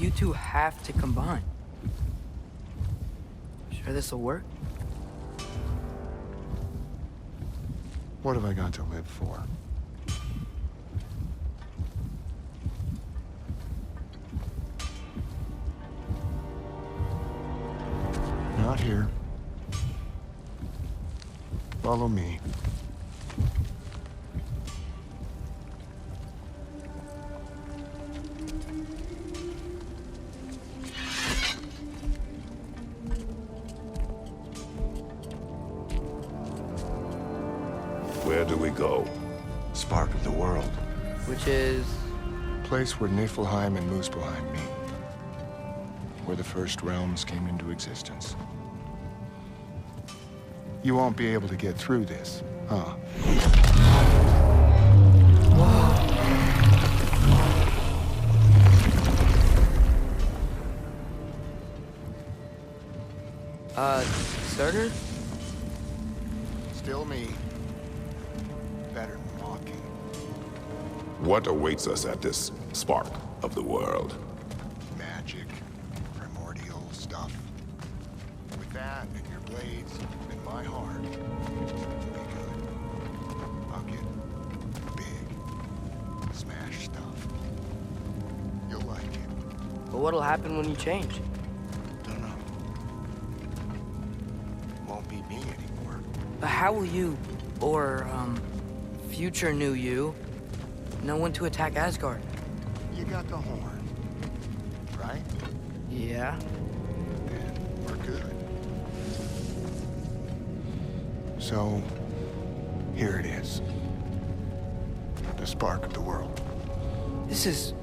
you two have to combine. Sure this'll work? What have I got to live for? Not here. Follow me. Where do we go? Spark of the world. Which is... Place where Niflheim and Muspelheim meet. Where the first realms came into existence. You won't be able to get through this, huh? Starter? Still me. Better than walking. What awaits us at this spark of the world? Magic. Primordial stuff. With that and your blades and my heart, it'll be good. I'll get big. Smash stuff. You'll like it. But what'll happen when you change? Don't know. Won't be me anymore. But how will you, or, future new you, know when to attack Asgard? You got the horn, right? Yeah. Then we're good. So, here it is. The spark of the world. This is...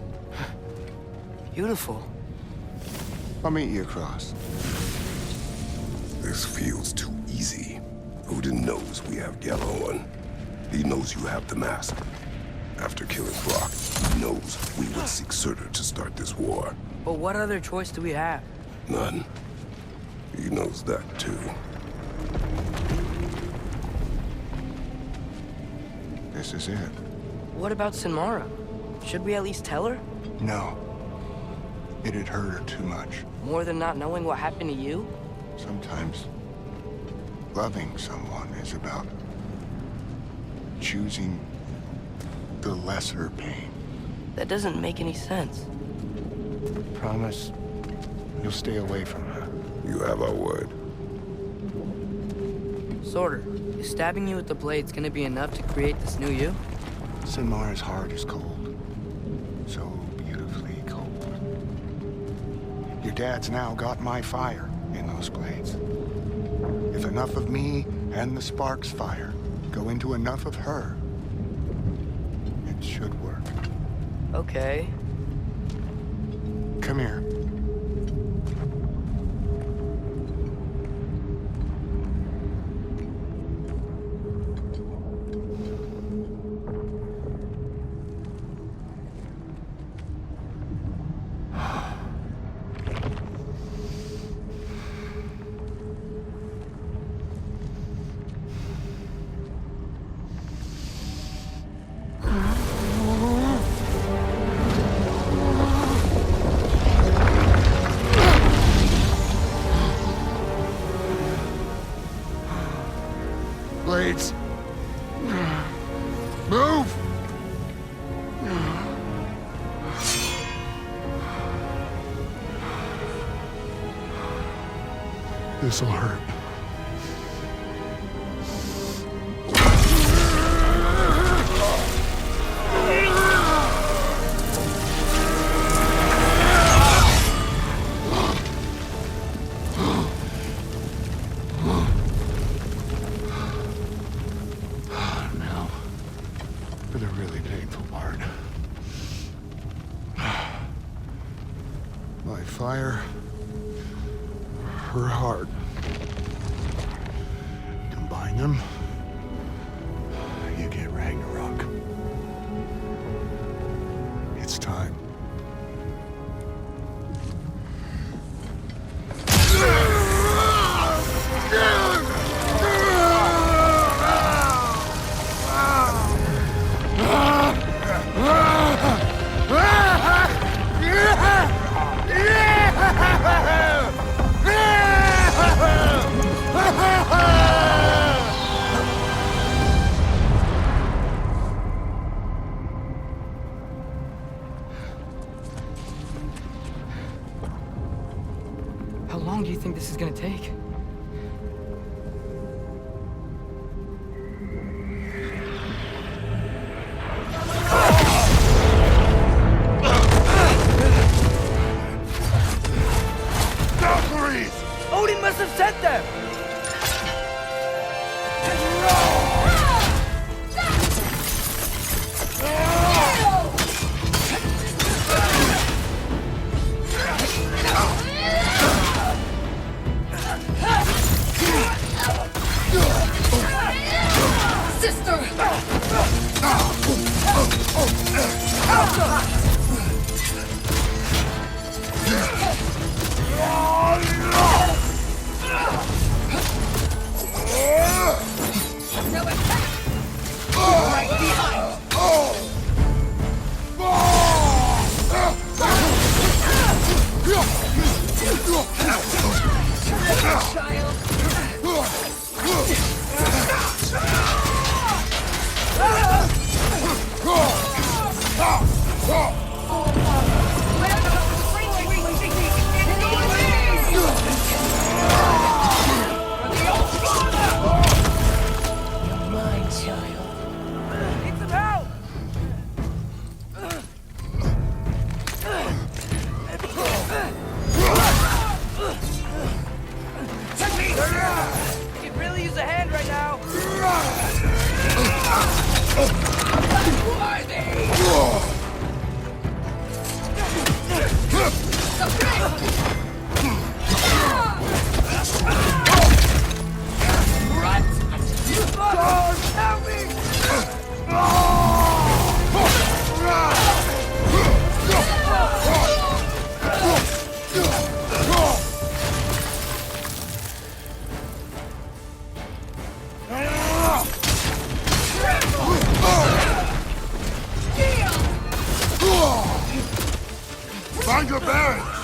beautiful. I'll meet you across. This feels too easy. Odin knows we have Gjallarhorn. He knows you have the mask. After killing Brock, he knows we would seek Surtur to start this war. But what other choice do we have? None. He knows that too. This is it. What about Sinmara? Should we at least tell her? No. It'd hurt her too much. More than not knowing what happened to you? Sometimes loving someone is about choosing the lesser pain. That doesn't make any sense. Promise you'll stay away from her. You have our word. Sorter, is stabbing you with the blades gonna be enough to create this new you? Sinmara's heart is cold. So beautifully cold. Your dad's now got my fire in those blades. If enough of me and the spark's fire go into enough of her, it should work. Okay. Come here. Blades. Move! This'll hurt. Now, for the really painful part. My fire, her heart. Combine them, you get Ragnarok. It's time. long do you think this is gonna take? Valkyries! Odin must have sent them! Sister! No attack! Right behind! Find your bearings!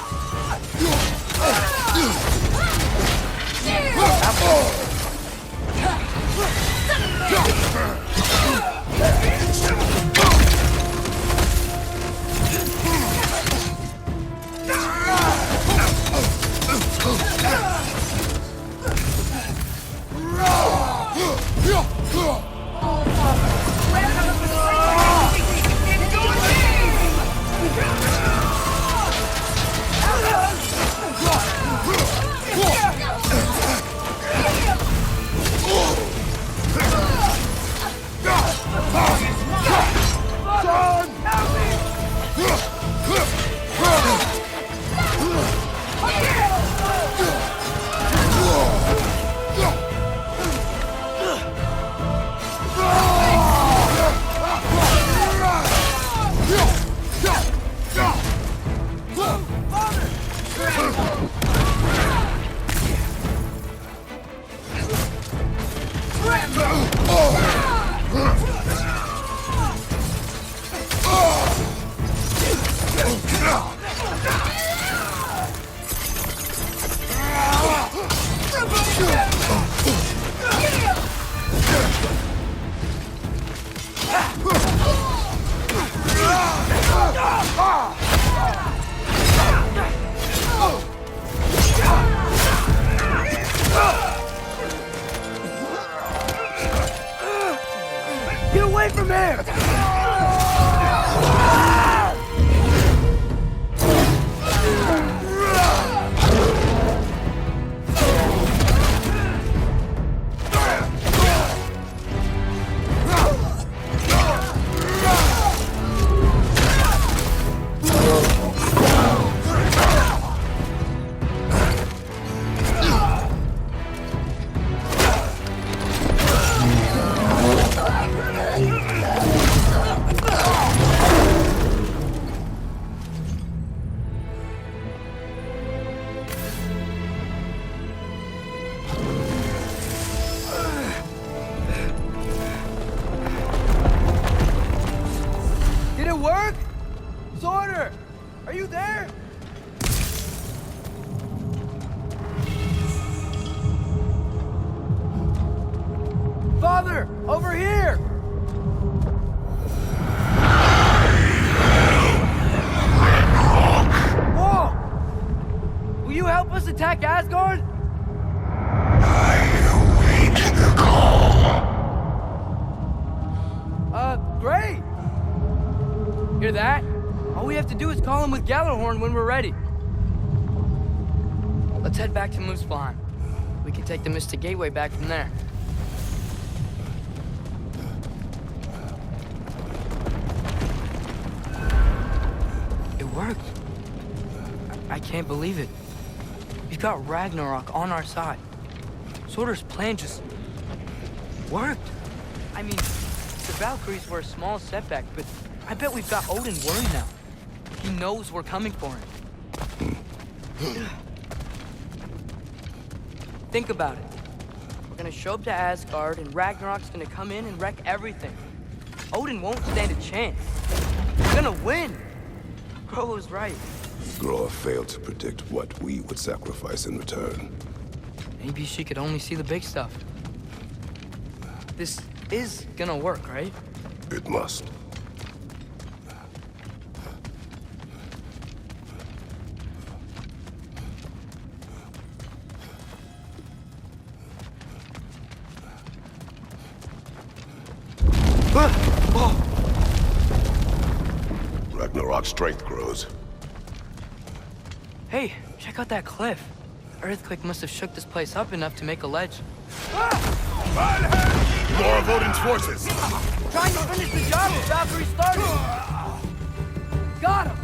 us attack Asgard? I await the call. Great! Hear that? All we have to do is call him with Gjallarhorn when we're ready. Let's head back to Muspelheim. We can take the Mystic Gateway back from there. It worked. I can't believe it. We've got Ragnarok on our side. Surtur's plan just worked. I mean, the Valkyries were a small setback, but I bet we've got Odin worried now. He knows we're coming for him. Think about it. We're gonna show up to Asgard, and Ragnarok's gonna come in and wreck everything. Odin won't stand a chance. We're gonna win. Groa was right. Groa failed to predict what we would sacrifice in return. Maybe she could only see the big stuff. This is gonna work, right? It must. Ragnarok's strength grows. Hey, check out that cliff. Earthquake must have shook this place up enough to make a ledge. More of Odin's forces! Trying to finish the job as Valkyrie started. Got him!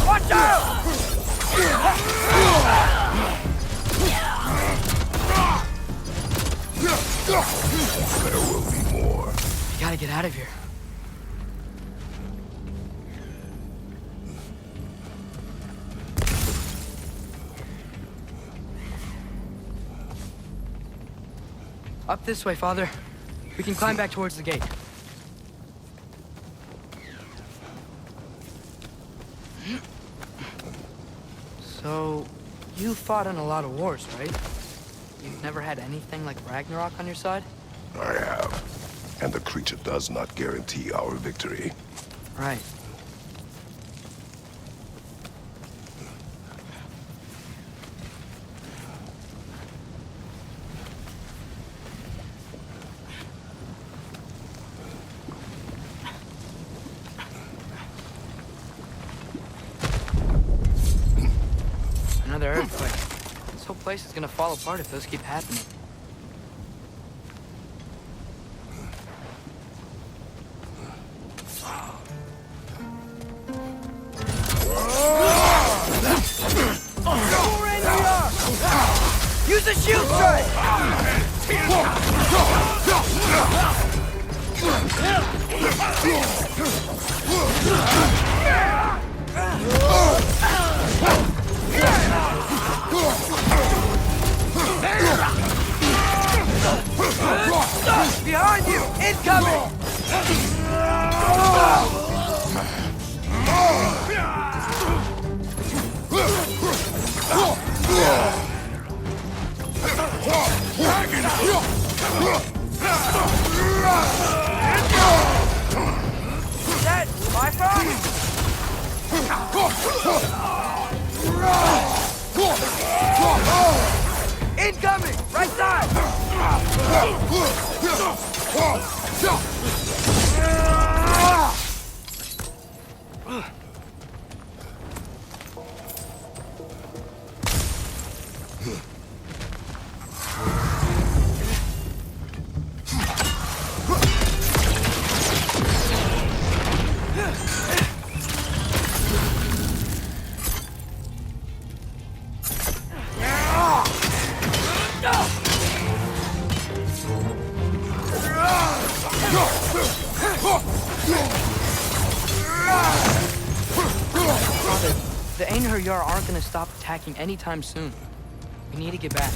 Watch out! There will be more. We gotta get out of here. Up this way, Father. We can climb back towards the gate. So, you fought in a lot of wars, right? You've never had anything like Ragnarok on your side? I have. And the creature does not guarantee our victory. Right. Another earthquake. This whole place is gonna fall apart if those keep happening. Use the shield strike! Behind you! Incoming! That Bifrost? Incoming! Right side! The Einherjar aren't gonna stop attacking anytime soon. We need to get back.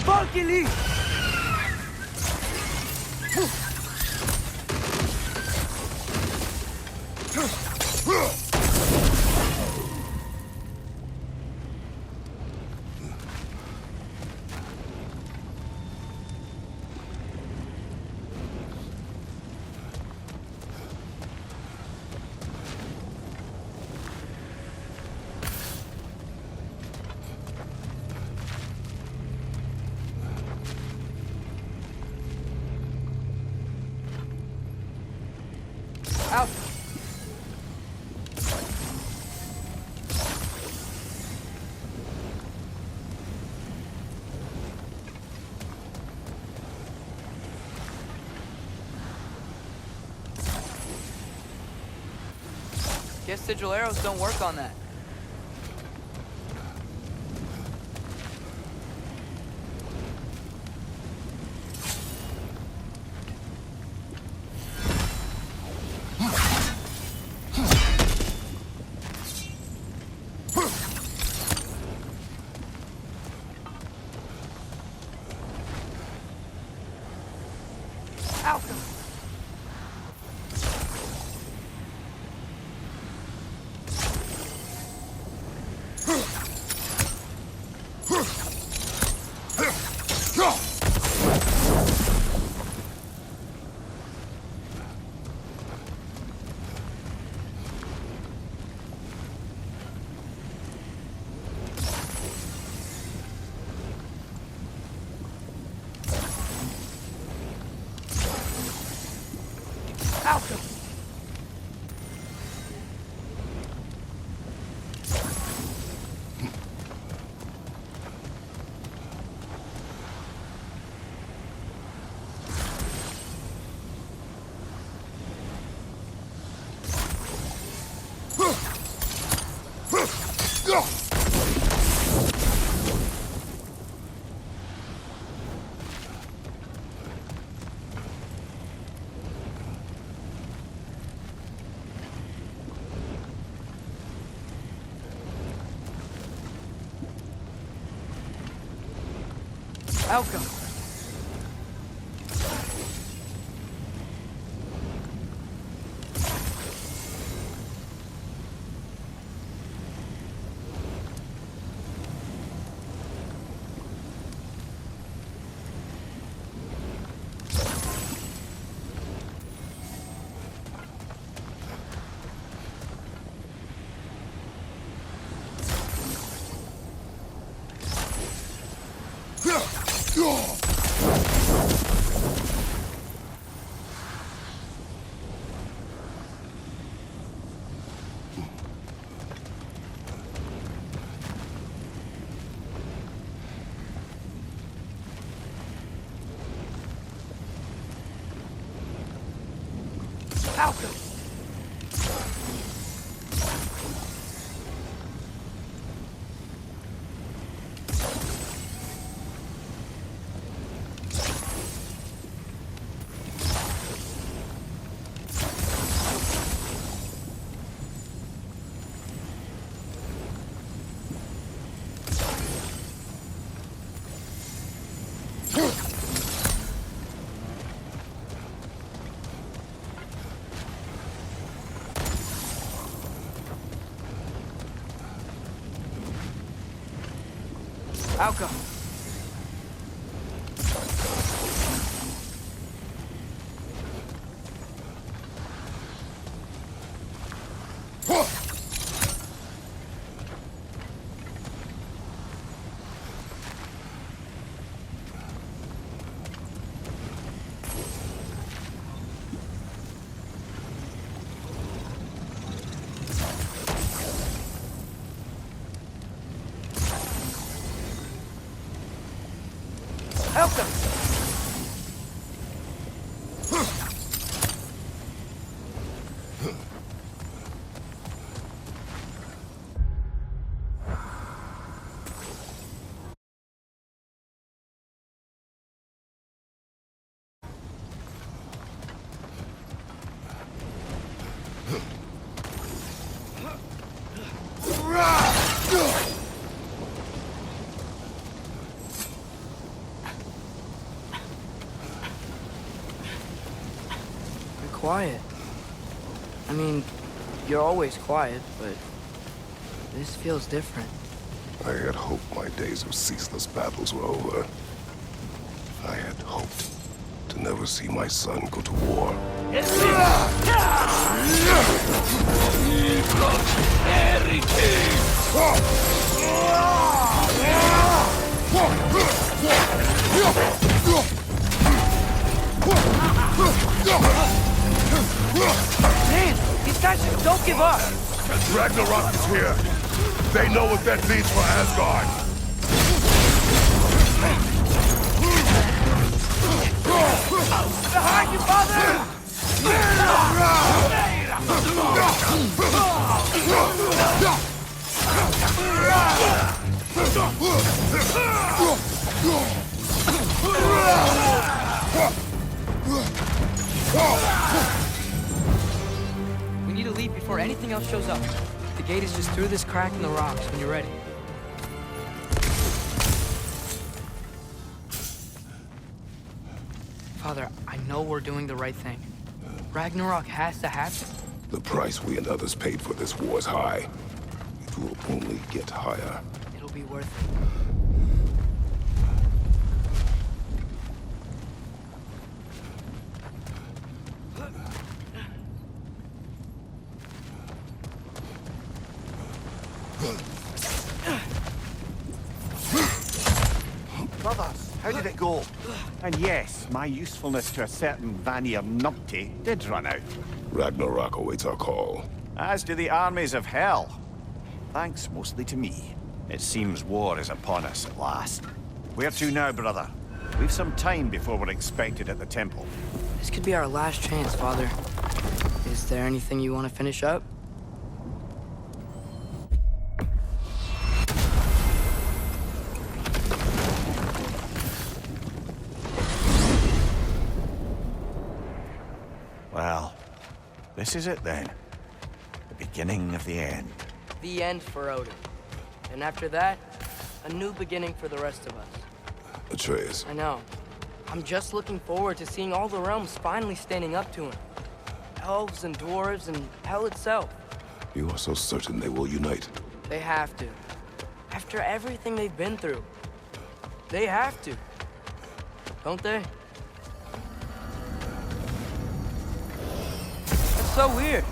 Fucking out. Guess sigil arrows don't work on that. Outcome. Outcome. Outcome. Outcome. quiet. I mean, you're always quiet, but this feels different. I had hoped my days of ceaseless battles were over. I had hoped to never see my son go to war. Man, these guys just don't give up. Ragnarok is here. They know what that means for Asgard. Behind you, father! We need to leave before anything else shows up. The gate is just through this crack in the rocks when you're ready. Father, I know we're doing the right thing. Ragnarok has to happen. The price we and others paid for this war is high. It will only get higher. It'll be worth it. Brothers, how did it go? And yes, my usefulness to a certain Vanir numpty did run out. Ragnarok awaits our call. As do the armies of hell. Thanks mostly to me. It seems war is upon us at last. Where to now, brother? We've some time before we're expected at the temple. This could be our last chance, Father. Is there anything you want to finish up? Well, this is it then. The beginning of the end. The end for Odin. And after that, a new beginning for the rest of us. Atreus, I know. I'm just looking forward to seeing all the realms finally standing up to him. Elves and dwarves and hell itself. you are so certain they will unite. They have to. After everything they've been through. They have to. Don't they? That's so weird.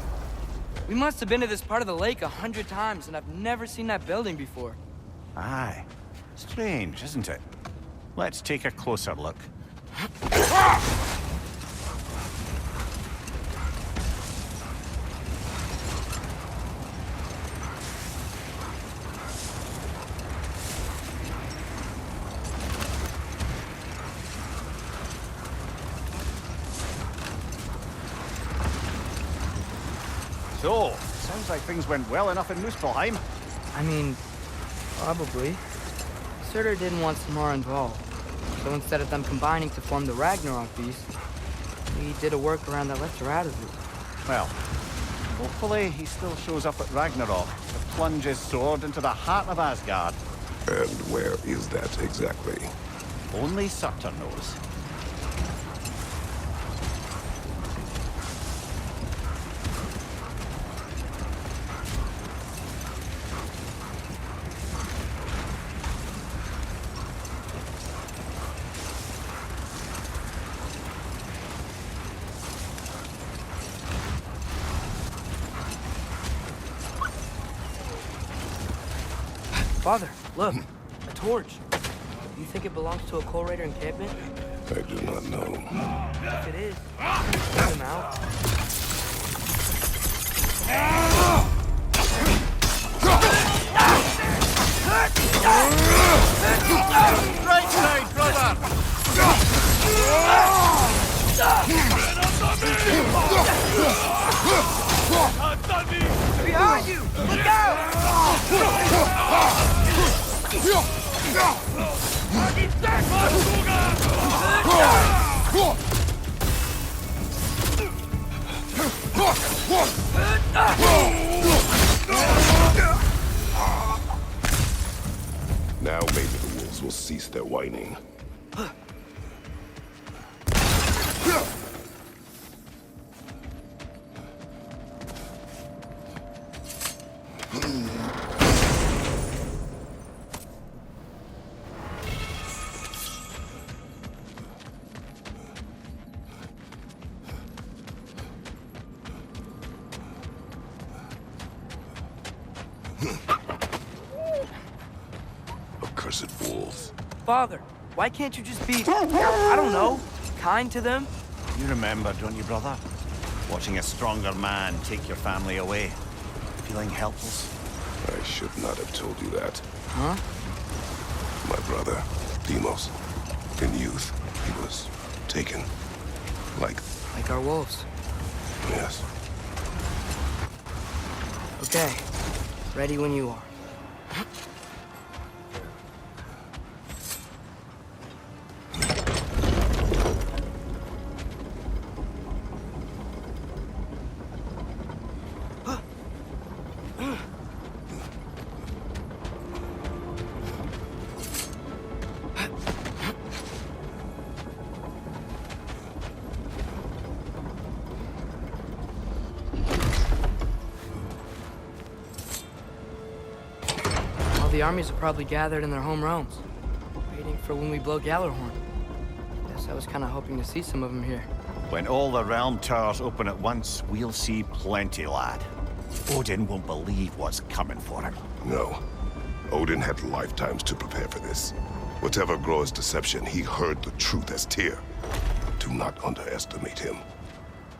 We must have been to this part of the lake 100 times, and I've never seen that building before. Aye. Strange, isn't it? Let's take a closer look. So, sounds like things went well enough in Muspelheim. I mean, probably. Surtur didn't want Samara involved. So instead of them combining to form the Ragnarok beast, we did a workaround that left her out of it. Well, hopefully he still shows up at Ragnarok to plunge his sword into the heart of Asgard. And where is that exactly? Only Surtur knows. Father, look, a torch. You think it belongs to a coal raider encampment? I do not know. If it is, put him out. Right side, brother! Behind you! Look out! Now maybe the wolves will cease their whining. Accursed wolves. Father, why can't you just be, I don't know, kind to them? You remember, don't you, brother? Watching a stronger man take your family away. Feeling helpless? I should not have told you that. Huh? My brother, Demos. In youth, he was taken. Like, Like our wolves. yes. Okay. Ready when you are. The armies are probably gathered in their home realms, waiting for when we blow Gallarhorn. Guess I was kind of hoping to see some of them here. When all the realm towers open at once, we'll see plenty, lad. Odin won't believe what's coming for him. No. Odin had lifetimes to prepare for this. Whatever Groa's deception, he heard the truth as Tyr. Do not underestimate him.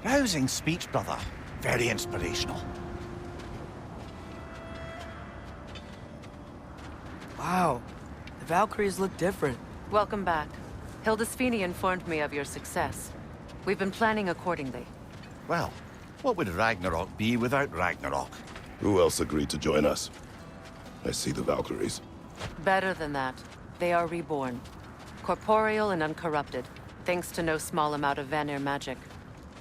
Rousing speech, brother. Very inspirational. Wow, the Valkyries look different. Welcome back. Hildisfini informed me of your success. We've been planning accordingly. Well, what would Ragnarok be without Ragnarok? Who else agreed to join us? I see the Valkyries. Better than that. They are reborn. Corporeal and uncorrupted, thanks to no small amount of Vanir magic.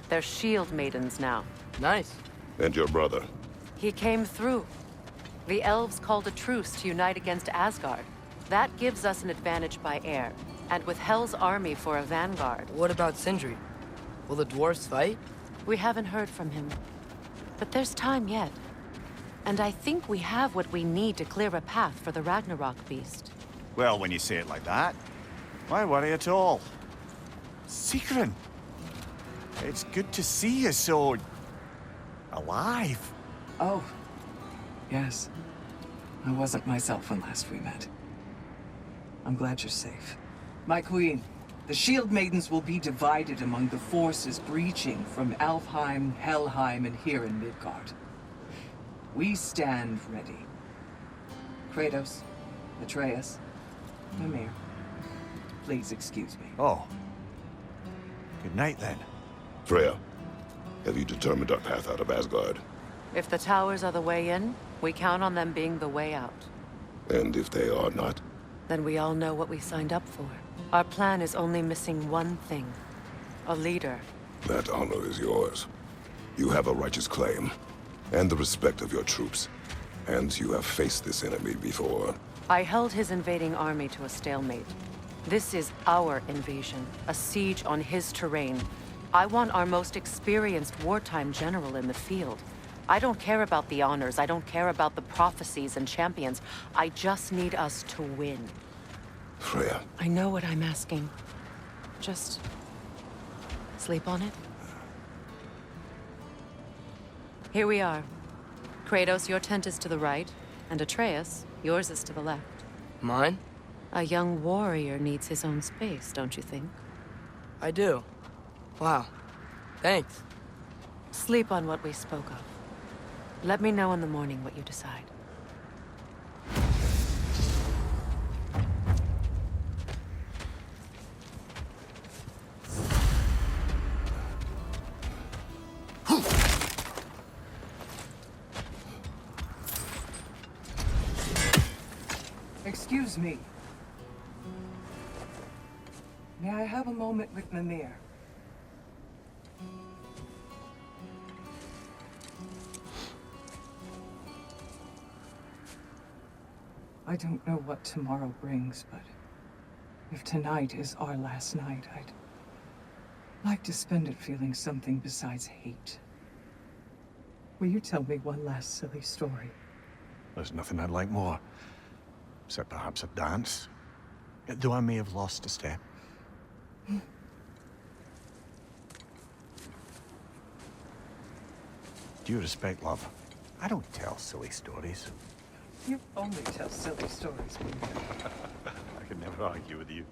They're shield maidens now. Nice. And your brother. He came through. The elves called a truce to unite against Asgard. That gives us an advantage by air, and with Hel's army for a vanguard. What about Sindri? Will the dwarves fight? We haven't heard from him. But there's time yet. And I think we have what we need to clear a path for the Ragnarok beast. Well, when you say it like that, why worry at all? Sigrun! It's good to see you so... alive. Oh, yes. I wasn't myself when last we met. I'm glad you're safe. My queen, the Shield Maidens will be divided among the forces breaching from Alfheim, Helheim, and here in Midgard. We stand ready. Kratos, Atreus, Mimir, please excuse me. Oh. Good night, then. Freya, have you determined our path out of Asgard? If the towers are the way in, we count on them being the way out. And if they are not? Then we all know what we signed up for. Our plan is only missing one thing. A leader. That honor is yours. You have a righteous claim, and the respect of your troops. And you have faced this enemy before. I held his invading army to a stalemate. This is our invasion, a siege on his terrain. I want our most experienced wartime general in the field. I don't care about the honors, I don't care about the prophecies and champions. I just need us to win. Freya. I know what I'm asking. Just... sleep on it? Here we are. Kratos, your tent is to the right, and Atreus, yours is to the left. Mine? A young warrior needs his own space, don't you think? I do. Wow. Thanks. Sleep on what we spoke of. Let me know in the morning what you decide. Excuse me. May I have a moment with Mimir? I don't know what tomorrow brings, but if tonight is our last night, I'd like to spend it feeling something besides hate. Will you tell me one last silly story? There's nothing I'd like more. Except perhaps a dance. Though I may have lost a step. Due respect, love. I don't tell silly stories. You only tell silly stories, Wingman. I can never argue with you.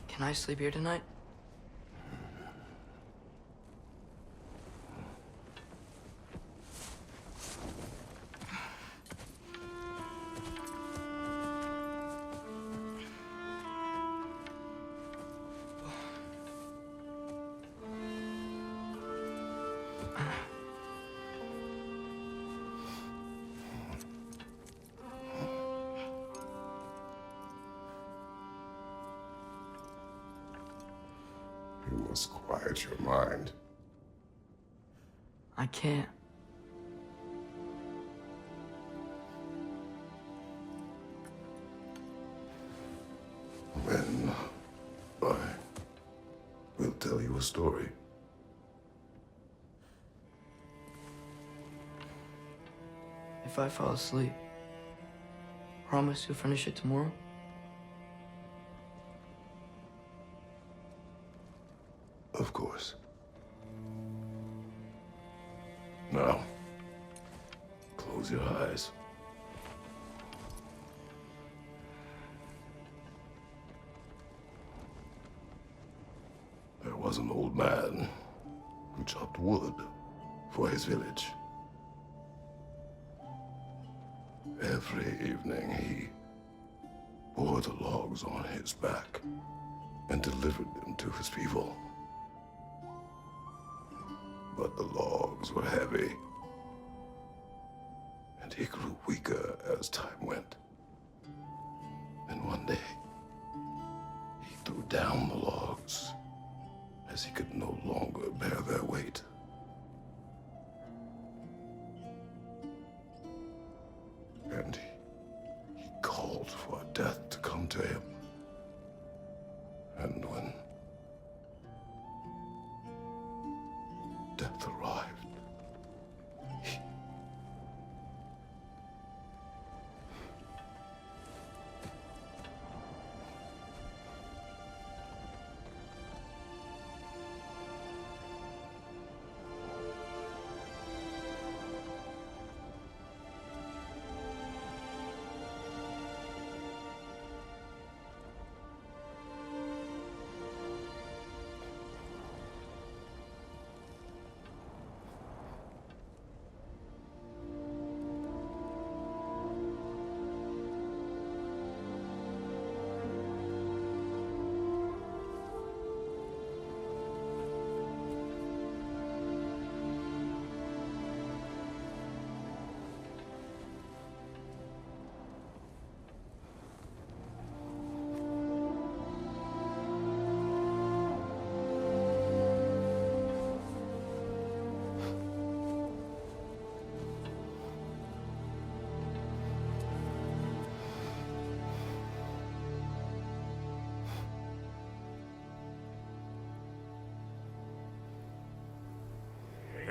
Can I sleep here tonight? You must quiet your mind. I can't. Then I will tell you a story. If I fall asleep, promise you'll finish it tomorrow? Of course. Now, close your eyes. There was an old man who chopped wood for his village. Every evening he bore the logs on his back and delivered them to his people. But the logs were heavy, and he grew weaker as time went. And one day, he threw down the logs as he could no longer bear their weight. And he called for death to come to him. And when death arrived,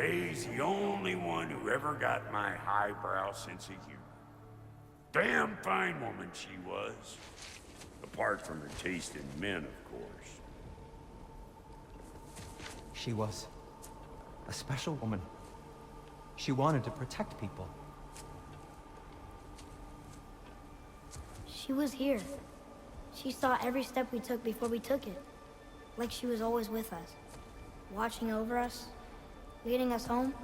He's the only one who ever got my highbrow sense of humor. Damn fine woman she was. Apart from her taste in men, of course. She was a special woman. She wanted to protect people. She was here. She saw every step we took before we took it. Like she was always with us. watching over us, leading us home.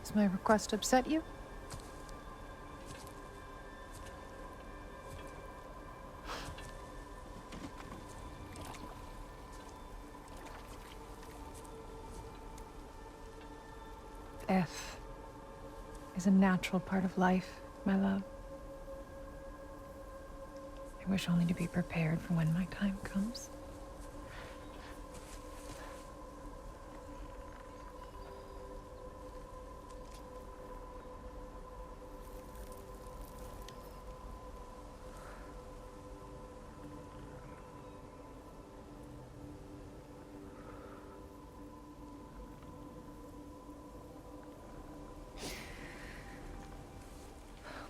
Does my request upset you? Death is a natural part of life, my love. I wish only to be prepared for when my time comes.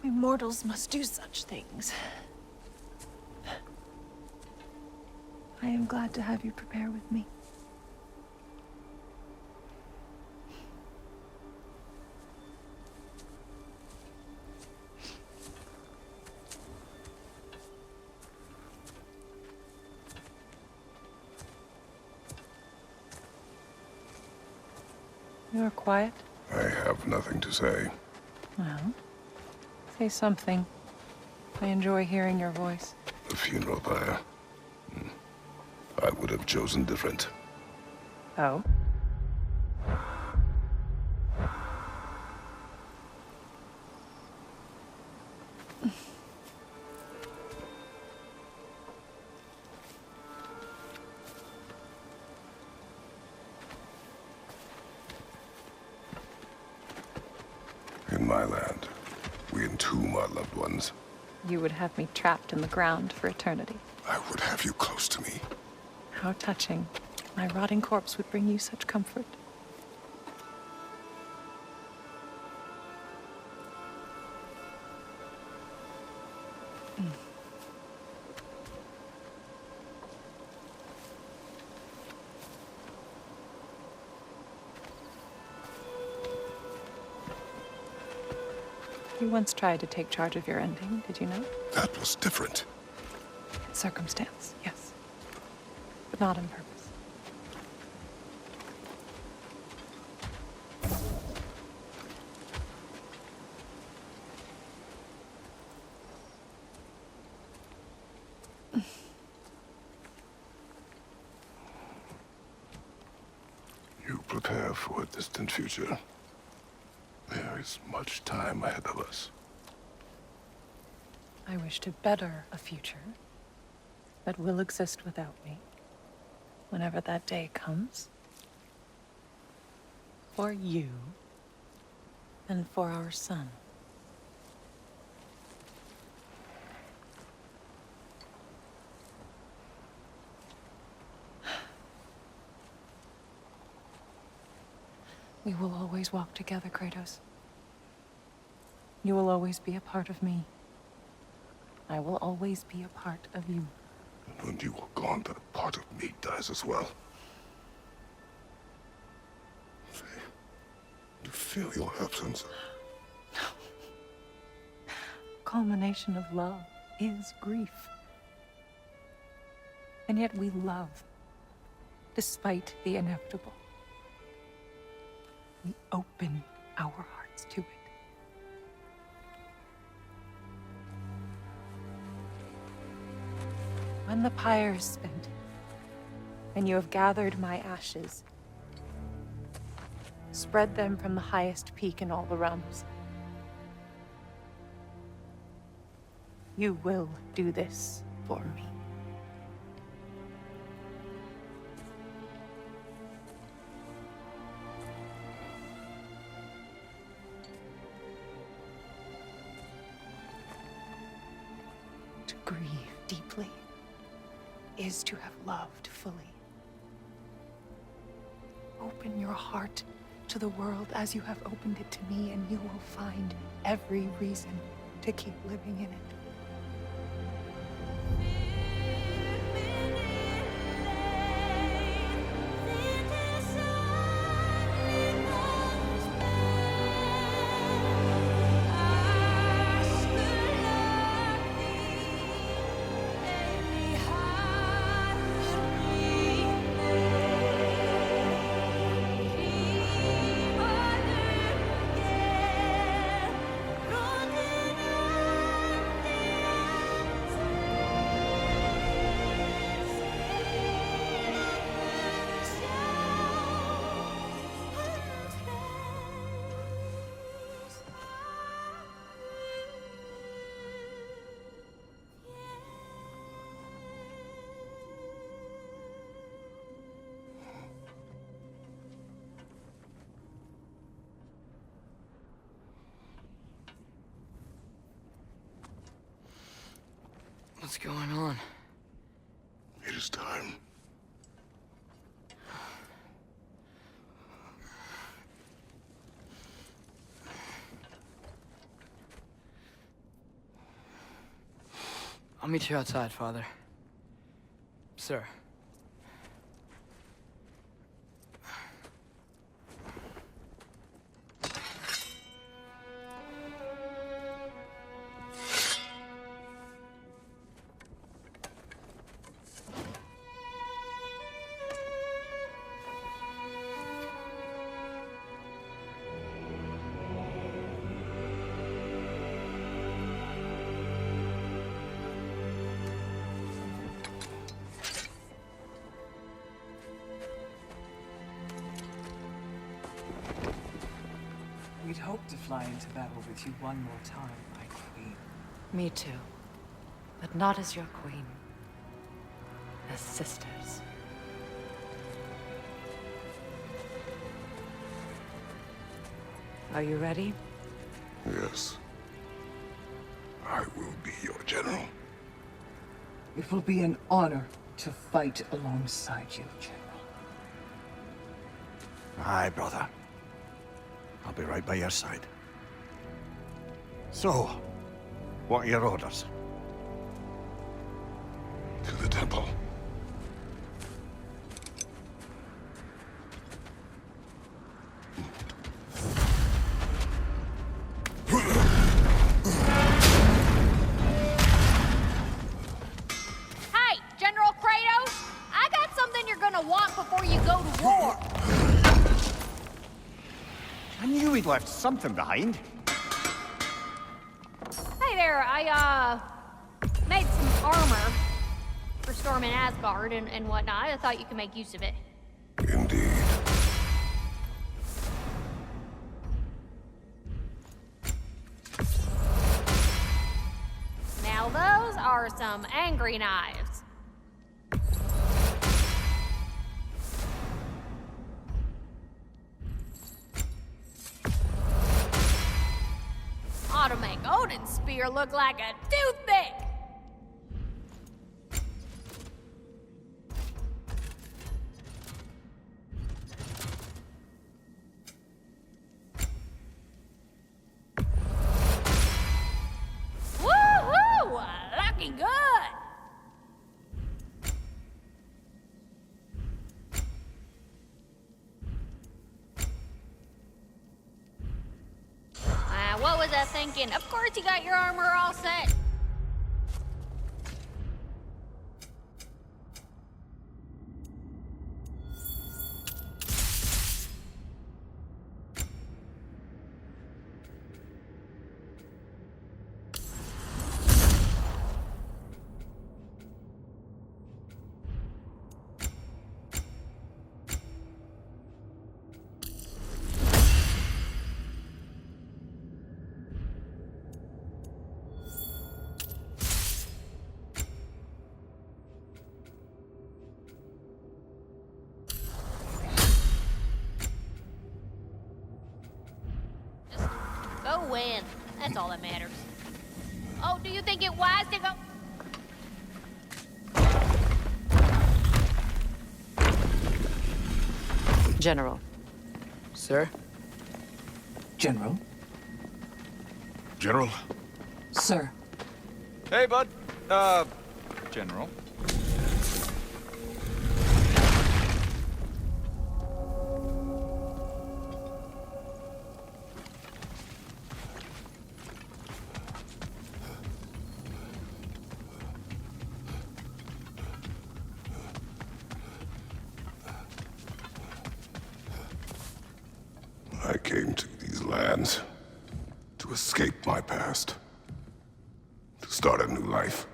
We mortals must do such things. I am glad to have you prepare with me. You are quiet. I have nothing to say. Well, say something. I enjoy hearing your voice. The funeral pyre. I would have chosen different. Oh? In my land, we entomb our loved ones. You would have me trapped in the ground for eternity. I would have you close to me. How touching. My rotting corpse would bring you such comfort. You once tried to take charge of your ending, did you know? That was different. Circumstance, yes. But not on purpose. You prepare for a distant future. There is much time ahead of us. I wish to better a future that will exist without me, whenever that day comes. For you, and for our son. We will always walk together, Kratos. You will always be a part of me. I will always be a part of you. And when you are gone, that part of me dies as well. I feel your absence. Culmination of love is grief. And yet we love, despite the inevitable. We open our hearts to it. When the pyre is spent, and you have gathered my ashes, spread them from the highest peak in all the realms. You will do this for me. To grieve deeply is to have loved fully. Open your heart to the world as you have opened it to me, and you will find every reason to keep living in it. What's going on? It is time. I'll meet you outside, Father. Sir. We'd hoped to fly into battle with you one more time, my queen. Me too. But not as your queen. As sisters. Are you ready? Yes. I will be your general. It will be an honor to fight alongside you, General. Aye, brother. I'll be right by your side. So, what are your orders? To the temple. Hey, General Kratos! I got something you're gonna want before you go to war. I knew we'd left something behind. Hey there, I, made some armor for storming Asgard and whatnot. I thought you could make use of it. Indeed. Now those are some angry knives. Ought to make Odin's spear look like a toothpick. Woohoo! Looking good. What was I thinking? Of course you got your armor all set. Go win. That's all that matters. Oh, do you think it wise to go? General. Sir? General? General? Sir. Hey, bud. General. I came to these lands to escape my past, to start a new life.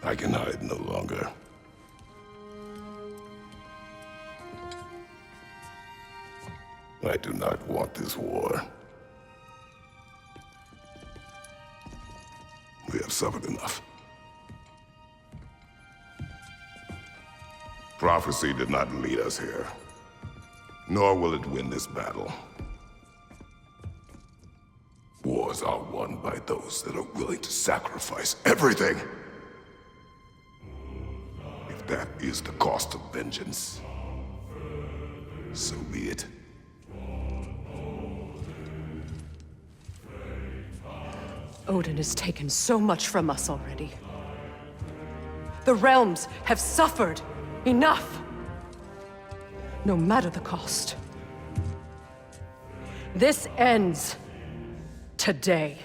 I can hide no longer. I do not want this war. We have suffered enough. Prophecy did not lead us here, nor will it win this battle. Wars are won by those that are willing to sacrifice everything. If that is the cost of vengeance, so be it. Odin has taken so much from us already. The realms have suffered enough. No matter the cost. This ends today.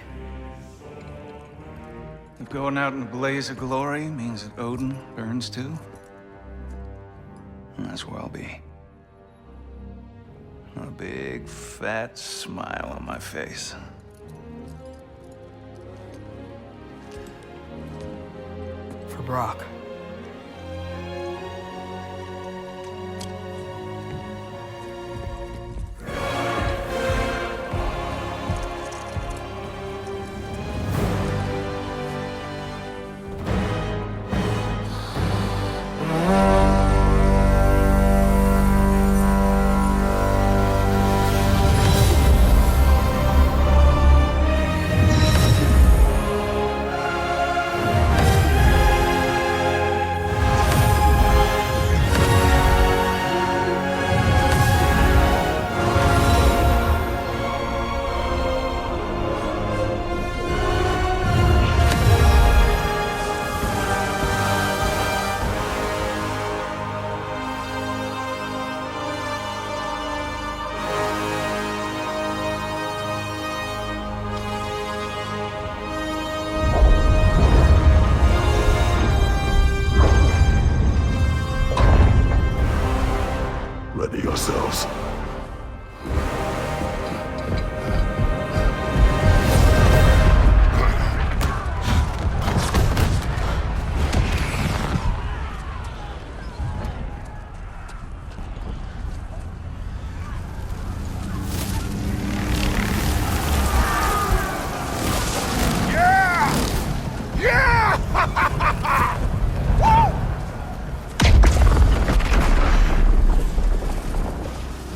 If going out in a blaze of glory means that Odin burns too, that's where I'll be. A big, fat smile on my face. For Brock. Ready yourselves.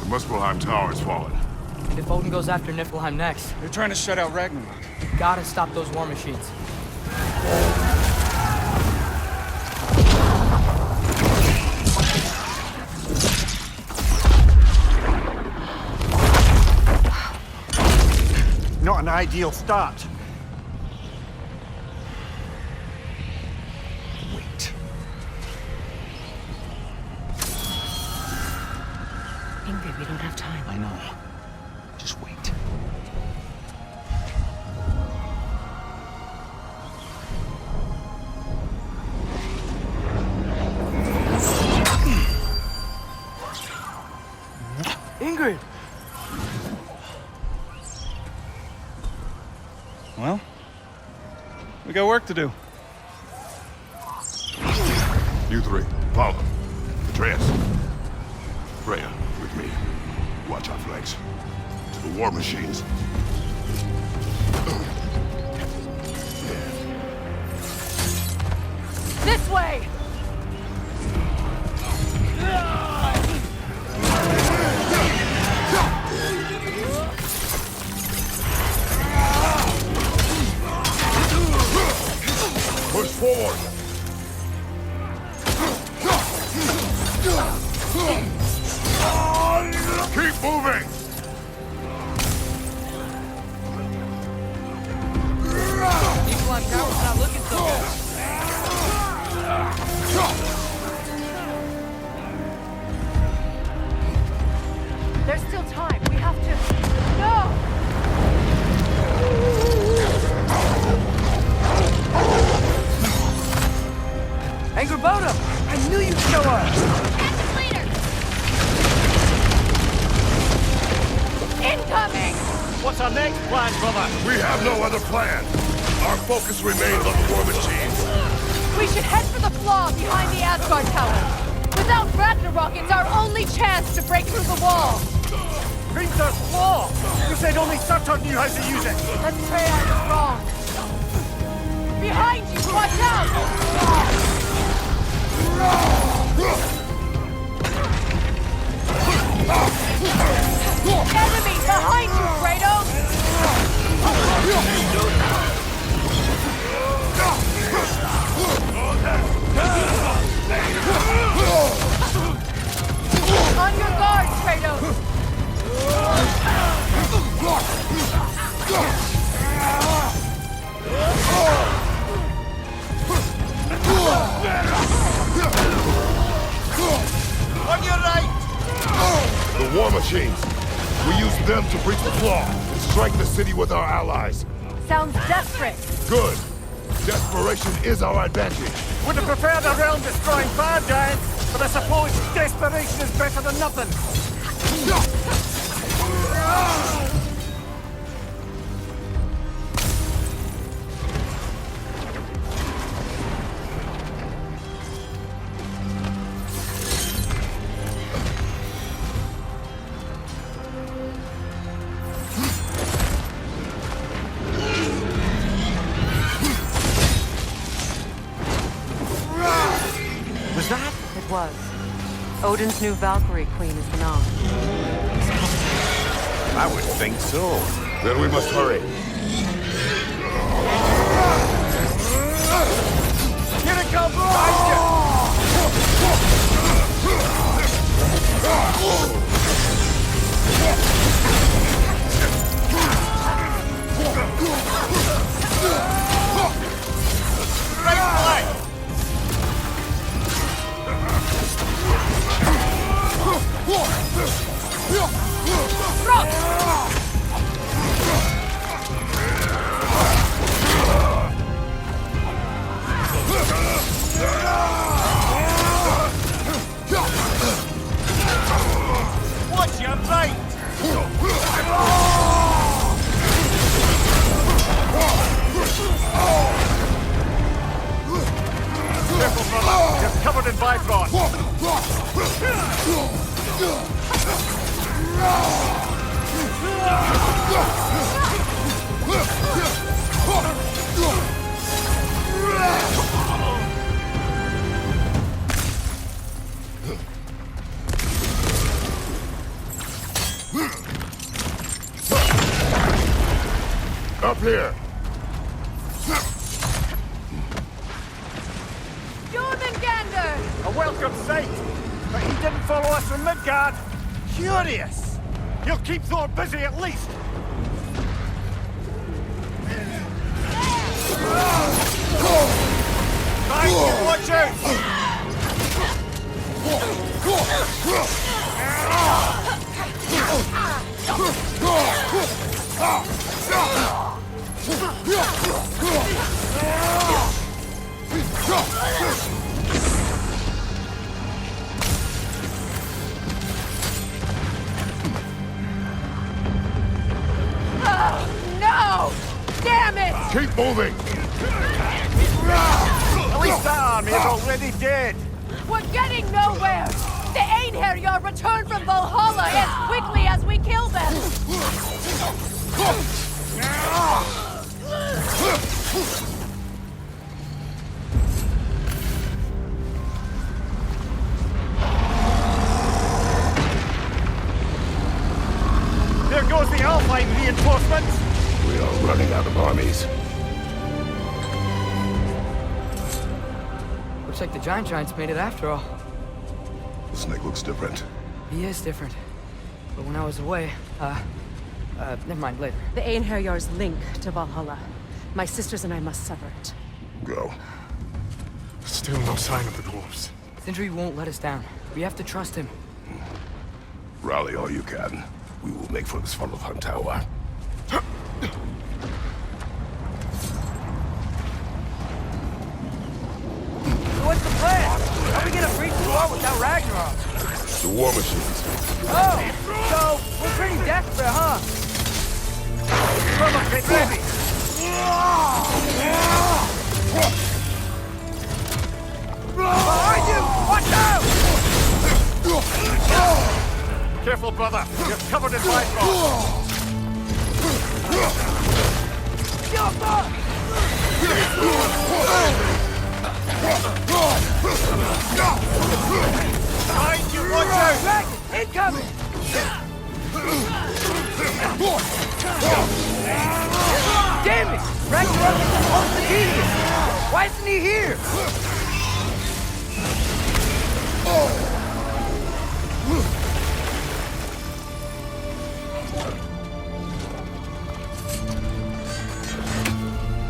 Muspelheim Tower has fallen. If Odin goes after Niflheim next, They're trying to shut out Ragnarok. we gotta stop those war machines. Not an ideal start. Wait. Ingrid, we don't have time. I know. Just wait. Ingrid! Well, we got work to do. You three, follow. Atreus. Freya, with me. Watch our flanks. To the war machines. This way! Push forward! Keep moving! Niflheim Tower's not looking so good. There's still time. We have to... No! Angrboda! I knew you'd show up! Incoming! What's our next plan, brother? We have no other plan. Our focus remains on the war machines. We should head for the flaw behind the Asgard Tower. Without Ragnarok, it's our only chance to break through the wall. Hrinder's flaw! You said only Surtur knew how to use it! Then Freya is wrong. Behind you! Watch out! Enemy behind you, Kratos! On your guard, Kratos! On your right! The war machines. We use them to breach the flaw and strike the city with our allies. Sounds desperate. Good. Desperation is our advantage. Would have preferred a realm-destroying fire giant, but I suppose desperation is better than nothing. Was that? It was. Odin's new Valkyrie queen is Gná. I would think so. Then we must hurry. Here it comes! Behind you! Right flank! Watch your right! Careful, brother! You're covered in bifrost! Up here. Jormungandr! A welcome sight! But he didn't follow us from Midgard! Curious! He'll keep Thor busy at least! Behind you, watch out! No! Damn it! Keep moving. At least that army is already dead! We're getting nowhere! The Einherjar return from Valhalla as quickly as we kill them! There goes the Alpine reinforcements! We are running out of armies. Looks like the Giants made it after all. The snake looks different. He is different. But when I was away, never mind, later. The Einherjar's link to Valhalla. My sisters and I must sever it. Go. Still no sign of the dwarves. Sindri won't let us down. We have to trust him. Rally all you can. We will make for the Svartalfheim Tower. What's the plan? How are we gonna breach the wall without Ragnarok? The war machines. Oh, so we're pretty desperate, huh? Brother, get ready! Behind you! Watch out! Careful, brother. You're covered in bifrost. Behind you, watch out! Dragon, incoming! Ragnarok is supposed to be here! Why isn't he here?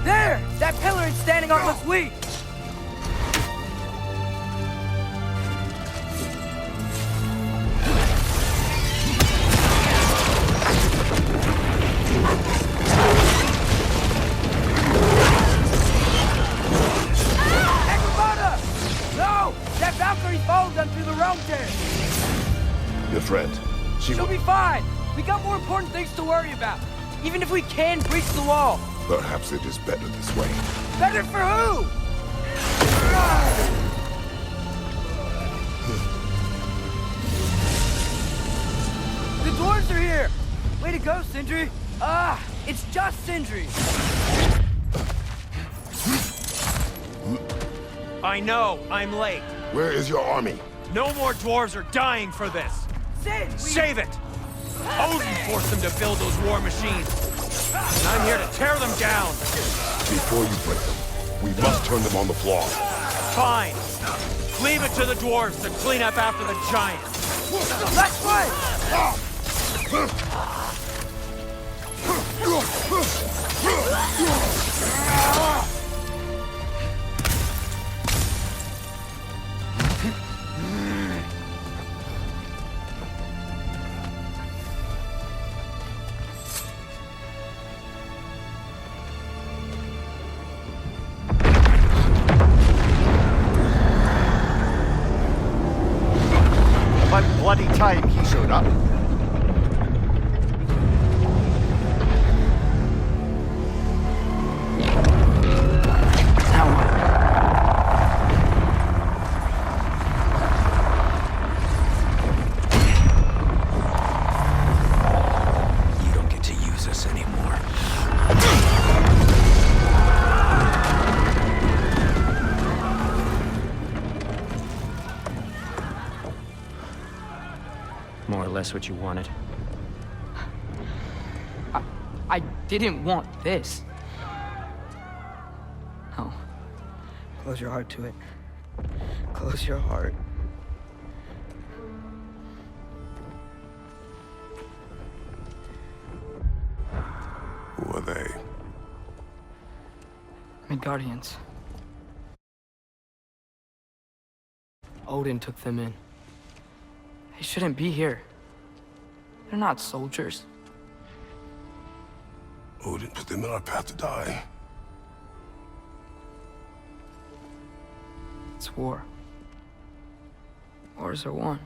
There! That pillar is standing on looks weak! Your friend, she'll be fine. We got more important things to worry about. Even if we can breach the wall. Perhaps it is better this way. Better for who? The dwarves are here. Way to go, Sindri. It's just Sindri. I know, I'm late. Where is your army? No more dwarves are dying for this! Save it! Odin forced them to build those war machines. And I'm here to tear them down! Before you break them, we must turn them on the floor. Fine. Leave it to the dwarves to clean up after the giants. That's right! Bloody time he showed up. You don't get to use us anymore. More or less what you wanted. I didn't want this. No. Close your heart to it. Close your heart. Who are they? Midgardians. Odin took them in. They shouldn't be here. They're not soldiers. Odin put them in our path to die. It's war. Wars are won.